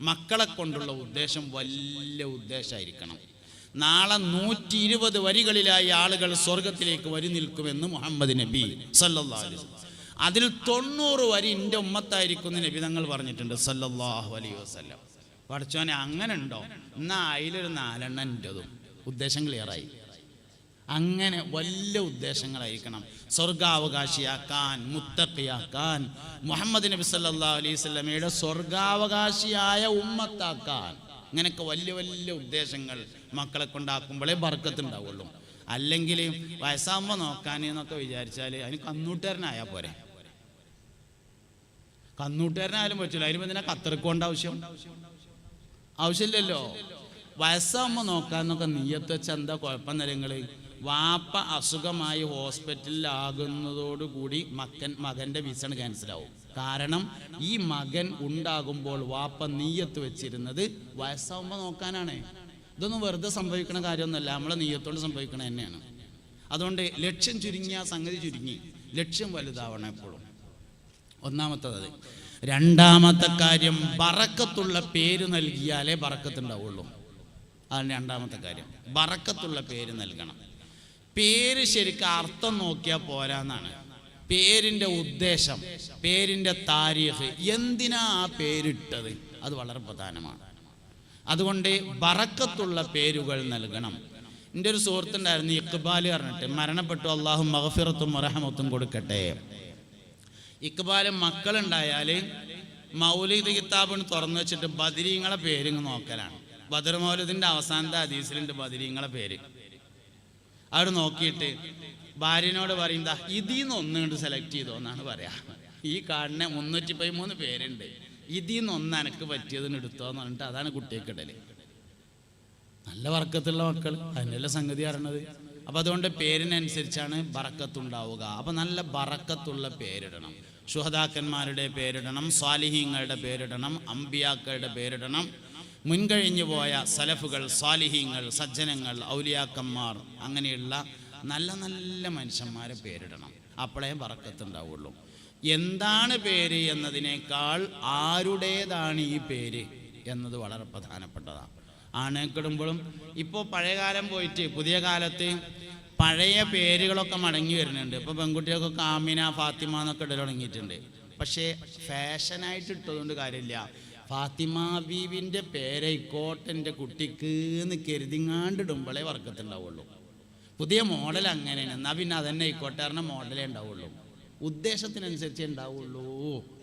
മക്കളെ കൊണ്ടുള്ള ഉദ്ദേശം വലിയ ഉദ്ദേശമായിരിക്കണം. നാളെ 120 വരികളിലായി ആളുകൾ സ്വർഗത്തിലേക്ക് വരി നിൽക്കുമെന്ന് മുഹമ്മദ് നബി സല്ലല്ലാഹു അലൈഹി വസല്ലം. അതിൽ 90 വരി എൻ്റെ ഉമ്മത്തായിരിക്കും നബി തങ്ങൾ പറഞ്ഞിട്ടുണ്ട് സല്ലല്ലാഹു അലൈഹി വസല്ലം. പഠിച്ചോനെ അങ്ങനെ ഉണ്ടോ? എന്നാൽ അതിലൊരു 4 എണ്ണം എൻ്റെതും. ഉദ്ദേശം ക്ലിയറായി. അങ്ങനെ വലിയ ഉദ്ദേശങ്ങളായിരിക്കണം. സ്വർഗാവകാശിയാക്കാൻ, മുത്തഖിയാക്കാൻ, മുഹമ്മദ് നബി സല്ലല്ലാഹു അലൈഹി വസല്ലമയുടെ സ്വർഗാവകാശിയായ ഉമ്മത്താക്കാൻ, ഇങ്ങനെയൊക്കെ വലിയ വലിയ ഉദ്ദേശങ്ങൾ മക്കളെ കൊണ്ടാക്കുമ്പോഴേ ബർക്കത്തുണ്ടാവുള്ളൂ. അല്ലെങ്കിൽ വയസ്സാകുമ്പോൾ നോക്കാൻ എന്നൊക്കെ വിചാരിച്ചാൽ അതിന് കന്നൂട്ടുകാരനായാൽ പോരെ. കന്നൂട്ടുകാരനായാലും പറ്റില്ല. അതിന് എന്തിനാ കത്തറക്കൊണ്ട് ആവശ്യമില്ലല്ലോ. വയസ്സാകുമ്പോൾ നോക്കാന്നൊക്കെ നീയത്ത് വെച്ചാൽ എന്താ കുഴപ്പം നിരങ്ങൾ? വാപ്പ അസുഖമായി ഹോസ്പിറ്റലിലാകുന്നതോടുകൂടി മകൻ്റെ വിസ ക്യാൻസലാവും. കാരണം ഈ മകൻ ഉണ്ടാകുമ്പോൾ വാപ്പ നീയത്ത് വെച്ചിരുന്നത് വയസ്സാകുമ്പോൾ നോക്കാനാണ്. ഇതൊന്നും വെറുതെ സംഭവിക്കുന്ന കാര്യമൊന്നുമല്ല, നമ്മളെ നീയത്തോട് സംഭവിക്കണ തന്നെയാണ്. അതുകൊണ്ട് ലക്ഷ്യം ചുരുങ്ങിയ സംഗതി ചുരുങ്ങി, ലക്ഷ്യം വലുതാവണം എപ്പോഴും. ഒന്നാമത്തത്. രണ്ടാമത്തെ കാര്യം, ബറക്കത്തുള്ള പേര് നൽകിയാലേ ബറക്കത്തുണ്ടാവുള്ളൂ. അതാണ് രണ്ടാമത്തെ കാര്യം. ബറക്കത്തുള്ള പേര് നൽകണം. പേര് ശരിക്കും അർത്ഥം നോക്കിയാൽ പോരാന്നാണ്. പേരിൻ്റെ ഉദ്ദേശം, പേരിൻ്റെ താരീഖ്, എന്തിനാ ആ പേരിട്ടത്, അത് വളരെ പ്രധാനമാണ്. അതുകൊണ്ട് ബറക്കത്തുള്ള പേരുകൾ നൽകണം. എൻ്റെ ഒരു സുഹൃത്തുണ്ടായിരുന്നു ഇഖ്ബാൽ പറഞ്ഞിട്ട്, മരണപ്പെട്ടു, അള്ളാഹു മഗ്ഫിറത്തും റഹ്മത്തും കൊടുക്കട്ടെ. ഇഖ്ബാൽ മക്കളുണ്ടായാൽ മൗലിദ് കിതാബിന് തുറന്നു വെച്ചിട്ട് ബദരീങ്ങളെ പേരിങ്ങ് നോക്കലാണ്. ബദർ മൗലിദിൻ്റെ അവസാനത്തെ ഹദീസിലുണ്ട് ബദരീങ്ങളെ പേര്. അവിടെ നോക്കിയിട്ട് ഭാര്യനോട് പറയുന്ന ഇതിന്ന് ഒന്നുകൊണ്ട് സെലക്ട് ചെയ്തോ എന്നാണ് പറയാ. ഈ കാണുന്ന 313 പേരുണ്ട്, ഇതിന്ന് ഒന്ന് എനിക്ക് പറ്റിയതിന് എടുത്തോ എന്ന് പറഞ്ഞിട്ട് അതാണ് കുട്ടിയൊക്കെ നല്ല ബർക്കത്തുള്ള മക്കൾ, അതിൻ്റെ സംഗതി അറിയണത്. അപ്പം അതുകൊണ്ട് പേരിനനുസരിച്ചാണ് ബറക്കത്തുണ്ടാവുക. അപ്പം നല്ല ബറക്കത്തുള്ള പേരിടണം. ശുഹദാക്കന്മാരുടെ പേരിടണം, സ്വാലിഹീങ്ങളുടെ പേരിടണം, അമ്പിയാക്കളുടെ പേരിടണം, മുൻകഴിഞ്ഞു പോയ സലഫുകൾ, സ്വാലിഹീങ്ങൾ, സജ്ജനങ്ങൾ, ഔലിയാക്കന്മാർ, അങ്ങനെയുള്ള നല്ല നല്ല മനുഷ്യന്മാരെ പേരിടണം. അപ്പോഴേ ബറക്കത്തുണ്ടാവുള്ളൂ. എന്താണ് പേര് എന്നതിനേക്കാൾ ആരുടേതാണ് ഈ പേര് എന്നത് വളരെ പ്രധാനപ്പെട്ടതാണ്. ആണുക്കിടുമ്പോഴും ഇപ്പോൾ പഴയകാലം പോയിട്ട് പുതിയ കാലത്ത് പഴയ പേരുകളൊക്കെ മടങ്ങി വരുന്നുണ്ട്. ഇപ്പോൾ പെൺകുട്ടികൾക്കൊക്കെ ആമിന, ഫാത്തിമ എന്നൊക്കെ ഇടൽ തുടങ്ങിയിട്ടുണ്ട്. പക്ഷേ ഫാഷനായിട്ട് ഇട്ടതുകൊണ്ട് കാര്യമില്ല. ഫാത്തിമ ബീവിൻ്റെ പേരൈക്കോട്ടെ എൻ്റെ കുട്ടിക്ക് എന്ന് കരുതിങ്ങാണ്ടിടുമ്പോഴേ വർക്കത്തുണ്ടാവുള്ളൂ. പുതിയ മോഡൽ അങ്ങനെയാണ്. എന്നാൽ പിന്നെ അതന്നെ ആയിക്കോട്ടെ പറഞ്ഞ മോഡലേ ഉണ്ടാവുള്ളൂ. ഉദ്ദേശത്തിനനുസരിച്ചേ ഉണ്ടാവുള്ളൂ.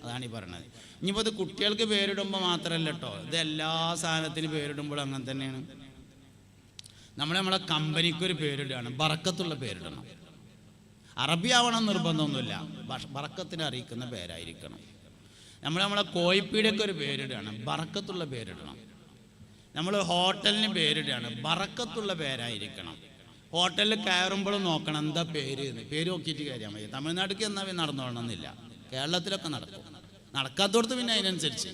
അതാണ് ഈ പറയണത്. ഇനിയിപ്പോൾ ഇത് കുട്ടികൾക്ക് പേരിടുമ്പോൾ മാത്രമല്ല കേട്ടോ, ഇത് എല്ലാ സാധനത്തിനും പേരിടുമ്പോഴും അങ്ങനെ തന്നെയാണ്. നമ്മളെ കമ്പനിക്കൊരു പേരിടുകയാണ്, ബറക്കത്തുള്ള പേരിടണം. അറബി ആവണം നിർബന്ധമൊന്നുമില്ല, ബറക്കത്തിനെ അറിയിക്കുന്ന പേരായിരിക്കണം. നമ്മളെ കോഴിപ്പീടിയൊക്കെ ഒരു പേരിടുകയാണ്, ബറക്കത്തുള്ള പേരിടണം. നമ്മൾ ഹോട്ടലിന് പേരിടുകയാണ്, ബറക്കത്തുള്ള പേരായിരിക്കണം. ഹോട്ടലിൽ കയറുമ്പോഴും നോക്കണം എന്താ പേര് എന്ന്. പേര് നോക്കിയിട്ട് കയറിയാൽ മതി. തമിഴ്നാട്ടിലേക്ക് എന്നാൽ നടന്നോളണമെന്നില്ല, കേരളത്തിലൊക്കെ നടക്കും. നടക്കാത്തടത്ത് പിന്നെ അതിനനുസരിച്ച്,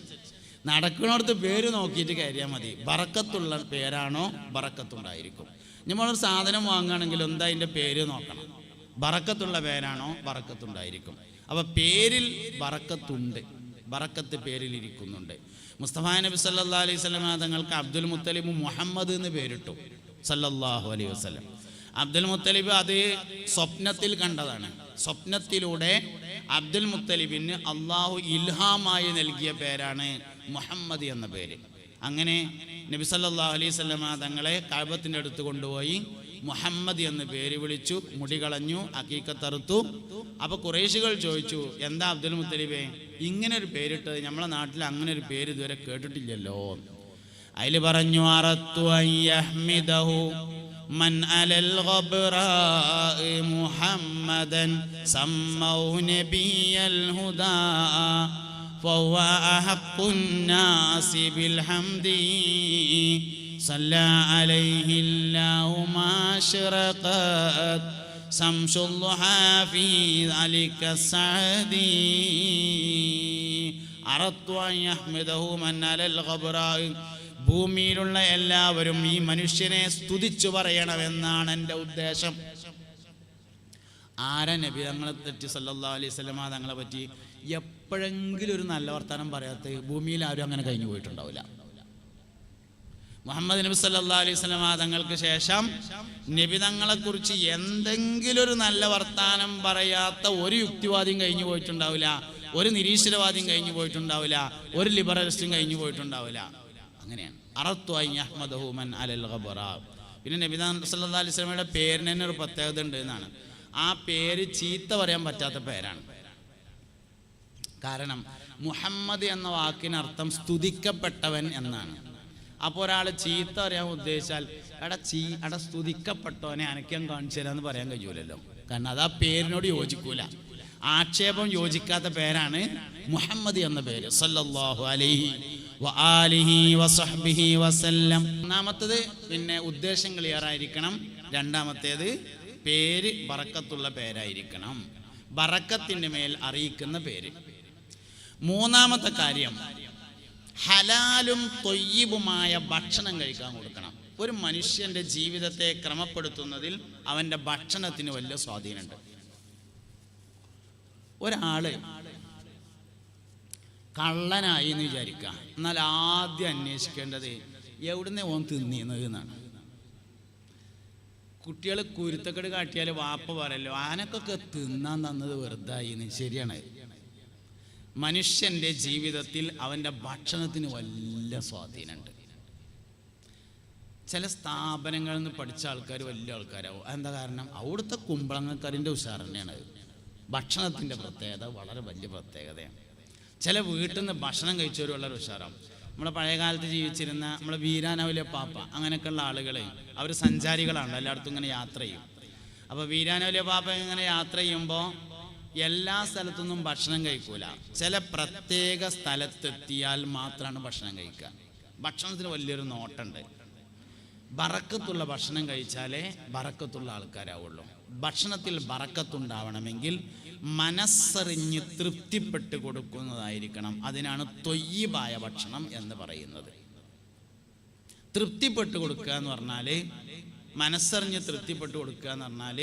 നടക്കുന്നിടത്ത് പേര് നോക്കിയിട്ട് കയറിയാൽ മതി. ബറക്കത്തുള്ള പേരാണോ ബറക്കത്തുണ്ടായിരിക്കും. നമ്മളൊരു സാധനം വാങ്ങുകയാണെങ്കിൽ എന്താ അതിൻ്റെ പേര് നോക്കണം. ബറക്കത്തുള്ള പേരാണോ ബറക്കത്തുണ്ടായിരിക്കും. അപ്പോൾ പേരിൽ ബറക്കത്തുണ്ട്, ബറക്കത്ത് പേരിലിരിക്കുന്നുണ്ട്. മുസ്തഫ നബി സല്ലല്ലാഹു അലൈഹി വസല്ലം തങ്ങൾക്ക് അബ്ദുൽ മുത്തലിബ് മുഹമ്മദ് എന്ന് പേരിട്ടു സല്ലല്ലാഹു അലൈഹി വസല്ലം. അബ്ദുൽ മുത്തലിബ് അത് സ്വപ്നത്തിൽ കണ്ടതാണ്. സ്വപ്നത്തിലൂടെ അബ്ദുൽ മുത്തലിബിന് അള്ളാഹു ഇൽഹാമായി നൽകിയ പേരാണ് മുഹമ്മദ് എന്ന പേര്. അങ്ങനെ നബി സല്ലല്ലാഹു അലൈഹി വസല്ലം തങ്ങളെ കഅബത്തിന്റെ അടുത്ത് കൊണ്ടുപോയി മുഹമ്മദ് എന്ന് പേര് വിളിച്ചു, മുടി കളഞ്ഞു, അക്കീക്കത്തറുത്തു. അപ്പോൾ ഖുറൈശികൾ ചോദിച്ചു, എന്താ അബ്ദുൽ മുത്തലിബേ ഇങ്ങനെ ഒരു പേരിട്ടത്, നമ്മളെ നാട്ടിൽ അങ്ങനെ ഒരു പേര് ഇതുവരെ കേട്ടിട്ടില്ലല്ലോ. അതിൽ പറഞ്ഞു, അറത്തു അയ്യഹ്മിദഹു മൻ അലൽ ഗബ്റാ മുഹമ്മദൻ സമ്മൗ നബിയൽ ഹുദാ ഫഹുവ അഹഖുൻ നാസി ബിൽ ഹംദി സല്ല അലൈഹി അല്ലാഹു മാശറഖത് സംസുൽ ളുഹാ ഫീ അലിക സഅദി അറത്തു അയ്യഹ്മിദഹു മൻ അലൽ ഗബ്റാ, ഭൂമിയിലുള്ള എല്ലാവരും ഈ മനുഷ്യനെ സ്തുതിച്ചു പറയണമെന്നാണ് എൻ്റെ ഉദ്ദേശം. ആരാ നബി തങ്ങളെ പറ്റി സല്ലല്ലാഹു അലൈഹി വസല്ലം തങ്ങളെ പറ്റി എപ്പോഴെങ്കിലും ഒരു നല്ല വർത്താനം പറയാത്ത ഭൂമിയിൽ ആരും അങ്ങനെ കഴിഞ്ഞു പോയിട്ടുണ്ടാവില്ല. മുഹമ്മദ് നബി സല്ലല്ലാഹു അലൈഹി വസല്ലം തങ്ങൾക്ക് ശേഷം നബി തങ്ങളെക്കുറിച്ച് എന്തെങ്കിലും ഒരു നല്ല വർത്താനം പറയാത്ത ഒരു യുക്തിവാദിയും കഴിഞ്ഞു പോയിട്ടുണ്ടാവില്ല, ഒരു നിരീശ്വരവാദിയും കഴിഞ്ഞു പോയിട്ടുണ്ടാവില്ല, ഒരു ലിബറലിസ്റ്റും കഴിഞ്ഞു പോയിട്ടുണ്ടാവില്ല. അങ്ങനെയാണ്. പിന്നെ നബി സല്ലല്ലാഹു അലൈഹി വസല്ലമയുടെ പേരിന് തന്നെ ഒരു പ്രത്യേകത ഉണ്ട് എന്നാണ്. ആ പേര് ചീത്ത പറയാൻ പറ്റാത്ത പേരാണ്. കാരണം മുഹമ്മദ് എന്ന വാക്കിനർത്ഥം സ്തുതിക്കപ്പെട്ടവൻ എന്നാണ്. അപ്പോൾ ഒരാൾ ചീത്ത പറയാൻ ഉദ്ദേശിച്ചാൽ എടാ സ്തുതിക്കപ്പെട്ടവനെ അനക്കം കാണിച്ചു തരാമെന്ന് പറയാൻ കഴിയൂലല്ലോ. കാരണം അത് ആ പേരിനോട് യോജിക്കൂല. ആക്ഷേപം യോജിക്കാത്ത പേരാണ് മുഹമ്മദ് എന്ന പേര് സല്ലല്ലാഹു അലൈഹി വആലിഹി വസഹ്ബിഹി വസല്ലം. ഒന്നാമത്തേത് പിന്നെ ഉദ്ദേശം ക്ലിയർ ആയിരിക്കണം. രണ്ടാമത്തേത് പേര് ബറക്കത്തുള്ള പേരായിരിക്കണം, ബറക്കത്തിൻ്റെ മേൽ അറിയിക്കുന്ന പേര്. മൂന്നാമത്തെ കാര്യം ഹലാലും തൊയ്യിബുമായ ഭക്ഷണം കഴിക്കാൻ കൊടുക്കണം. ഒരു മനുഷ്യൻ്റെ ജീവിതത്തെ ക്രമപ്പെടുത്തുന്നതിൽ അവൻ്റെ ഭക്ഷണത്തിന് വലിയ സ്വാധീനമുണ്ട്. ഒരാള് കള്ളനായി എന്ന് വിചാരിക്കുക, എന്നാൽ ആദ്യം അന്വേഷിക്കേണ്ടത് എവിടുന്ന് ഓൻ തിന്നിയുന്നത് എന്നാണ്. കുട്ടികൾ കുരുത്തക്കേട് കാട്ടിയാൽ വാപ്പ പറയല്ലോ ആനക്കൊക്കെ തിന്നാൻ തന്നത് വെറുതായി എന്ന്. ശരിയാണ്. മനുഷ്യൻ്റെ ജീവിതത്തിൽ അവൻ്റെ ഭക്ഷണത്തിന് വലിയ സ്വാധീനമുണ്ട്. ചില സ്ഥാപനങ്ങളിൽ നിന്ന് പഠിച്ച ആൾക്കാർ വലിയ ആൾക്കാരാവും. എന്താ കാരണം? അവിടുത്തെ കുമ്പളങ്ങക്കറിൻ്റെ ഉഷാർ തന്നെയാണ്. ഭക്ഷണത്തിൻ്റെ പ്രത്യേകത വളരെ വലിയ പ്രത്യേകതയാണ്. ചില വീട്ടിൽ നിന്ന് ഭക്ഷണം കഴിച്ചവർ വളരെ ഉഷാറാവും. നമ്മളെ പഴയകാലത്ത് ജീവിച്ചിരുന്ന നമ്മളെ വീരാനവലിയ പാപ്പ അങ്ങനെയൊക്കെയുള്ള ആളുകൾ അവർ സഞ്ചാരികളാണ്, എല്ലായിടത്തും ഇങ്ങനെ യാത്ര ചെയ്യും. അപ്പോൾ വീരാനവലിയ പാപ്പ ഇങ്ങനെ യാത്ര ചെയ്യുമ്പോൾ എല്ലാ സ്ഥലത്തൊന്നും ഭക്ഷണം കഴിക്കൂല. ചില പ്രത്യേക സ്ഥലത്തെത്തിയാൽ മാത്രമാണ് ഭക്ഷണം കഴിക്കുക. ഭക്ഷണത്തിന് വലിയൊരു നോട്ടുണ്ട്. ബറക്കത്തുള്ള ഭക്ഷണം കഴിച്ചാലേ ബറക്കത്തുള്ള ആൾക്കാരാവുള്ളൂ. ഭക്ഷണത്തിൽ ബറക്കത്തുണ്ടാവണമെങ്കിൽ മനസ്സറിഞ്ഞ് തൃപ്തിപ്പെട്ട് കൊടുക്കുന്നതായിരിക്കണം. അതിനാണ് തൊയ്യിബായ ഭക്ഷണം എന്ന് പറയുന്നത്. തൃപ്തിപ്പെട്ട് കൊടുക്കുക എന്ന് പറഞ്ഞാൽ, മനസ്സറിഞ്ഞ് തൃപ്തിപ്പെട്ട് കൊടുക്കുക എന്ന് പറഞ്ഞാൽ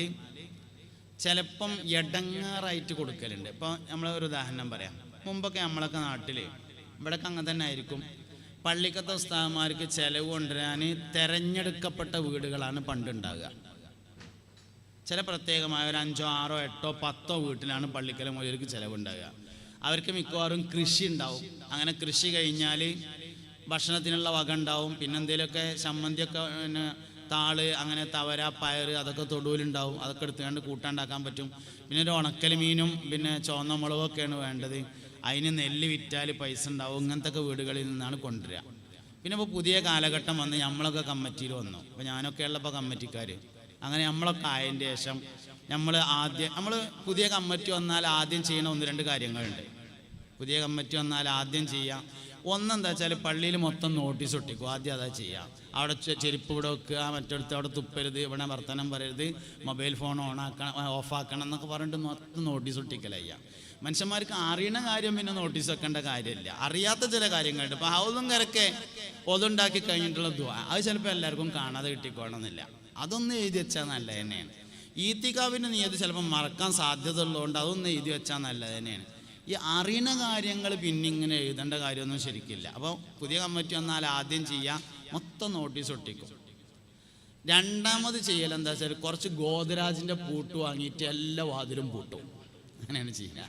ചിലപ്പം എടങ്ങാറായിട്ട് കൊടുക്കലുണ്ട്. ഇപ്പോൾ നമ്മൾ ഒരു ഉദാഹരണം പറയാം. മുമ്പൊക്കെ നമ്മളൊക്കെ നാട്ടിൽ ഇവിടെയൊക്കെ അങ്ങനെ തന്നെ ആയിരിക്കും. പള്ളിക്കത്തെ ഉസ്താദന്മാർക്ക് ചിലവ് കൊണ്ടുവരാൻ തിരഞ്ഞെടുക്കപ്പെട്ട വീടുകളാണ് പണ്ടുണ്ടാകുക. ചില പ്രത്യേകമായ ഒരു 5, 6, 8, 10 വീട്ടിലാണ് പള്ളിക്കല മൊഴികൾക്ക് ചിലവുണ്ടാകുക. അവർക്ക് മിക്കവാറും കൃഷി ഉണ്ടാവും. അങ്ങനെ കൃഷി കഴിഞ്ഞാൽ ഭക്ഷണത്തിനുള്ള വക ഉണ്ടാവും. പിന്നെ എന്തെങ്കിലുമൊക്കെ ചമ്മന്തിയൊക്കെ പിന്നെ താള് അങ്ങനെ തവര പയർ അതൊക്കെ തൊടുവിലുണ്ടാവും. അതൊക്കെ എടുത്തുകൊണ്ട് കൂട്ടാണ്ടാക്കാൻ പറ്റും. പിന്നെ ഒരു ഉണക്കൽ മീനും പിന്നെ ചുവന്ന മുളകൊക്കെയാണ് വേണ്ടത്. അതിന് നെല്ല് വിറ്റാൽ പൈസ ഉണ്ടാവും. ഇങ്ങനത്തെ ഒക്കെ വീടുകളിൽ നിന്നാണ് കൊണ്ടുവരിക. പിന്നെ ഇപ്പോൾ പുതിയ കാലഘട്ടം വന്ന് നമ്മളൊക്കെ കമ്മിറ്റിയിൽ വന്നു. അപ്പോൾ ഞാനൊക്കെ ഉള്ളപ്പോൾ കമ്മിറ്റിക്കാർ അങ്ങനെ നമ്മളൊക്കെ ആയതിൻ്റെ ശേഷം നമ്മൾ പുതിയ കമ്മിറ്റി വന്നാൽ ആദ്യം ചെയ്യണ 1-2 കാര്യങ്ങളുണ്ട്. പുതിയ കമ്മിറ്റി വന്നാൽ ആദ്യം ചെയ്യാം ഒന്നെന്താ വെച്ചാൽ പള്ളിയിൽ മൊത്തം നോട്ടീസ് ഒട്ടിക്കും. ആദ്യം അതാ ചെയ്യാം. അവിടെ ചെരുപ്പ് ഇവിടെ വെക്കുക, മറ്റടുത്ത് അവിടെ തുപ്പരുത്, ഇവിടെ വർത്തമാനം പറയരുത്, മൊബൈൽ ഫോൺ ഓഫാക്കണം എന്നൊക്കെ പറഞ്ഞിട്ട് മൊത്തം നോട്ടീസ് ഒട്ടിക്കലയ്യ. മനുഷ്യന്മാർക്ക് അറിയണ കാര്യം പിന്നെ നോട്ടീസ് വെക്കേണ്ട കാര്യമില്ല. അറിയാത്ത ചില കാര്യങ്ങളുണ്ട്. ഇപ്പോൾ ഹൗസും കരക്കെ ഒതുണ്ടാക്കി കഴിഞ്ഞിട്ടുള്ള ദുആ അത് ചിലപ്പോൾ എല്ലാവർക്കും കാണാതെ കിട്ടിക്കോണമെന്നില്ല. അതൊന്ന് എഴുതി വെച്ചാൽ നല്ലത് തന്നെയാണ്. ഈത്തിക്കാവിൻ്റെ നിയതി ചിലപ്പോൾ മറക്കാൻ സാധ്യത ഉള്ളതുകൊണ്ട് അതൊന്ന് എഴുതി വെച്ചാൽ നല്ലത് തന്നെയാണ്. ഈ അറിയുന്ന കാര്യങ്ങൾ പിന്നെ ഇങ്ങനെ എഴുതേണ്ട കാര്യമൊന്നും ശരിക്കില്ല. അപ്പോൾ പുതിയ കമ്മിറ്റി വന്നാൽ ആദ്യം ചെയ്യാം, മൊത്തം നോട്ടീസ് ഒട്ടിക്കും. രണ്ടാമത് ചെയ്യൽ എന്താ വെച്ചാൽ കുറച്ച് ഗോദരാജിൻ്റെ പൂട്ട് വാങ്ങിയിട്ട് എല്ലാ വാതിലും പൂട്ടും. അങ്ങനെയാണ് ചെയ്യുക.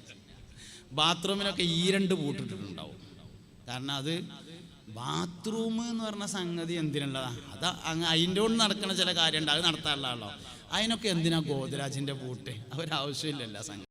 ബാത്റൂമിനൊക്കെ 2 പൂട്ടിട്ടിട്ടുണ്ടാവും. കാരണം അത് ബാത്റൂം എന്ന് പറഞ്ഞ സംഗതി എന്തിനുള്ളതാണ്? അത് അതിൻ്റെ കൊണ്ട് നടക്കുന്ന ചില കാര്യമുണ്ട്, അത് നടത്താറുള്ളതാണല്ലോ. അതിനൊക്കെ എന്തിനാ ഗോദരാജിൻ്റെ പൂട്ട്? അവരാവശ്യമില്ലല്ലോ സംഗതി.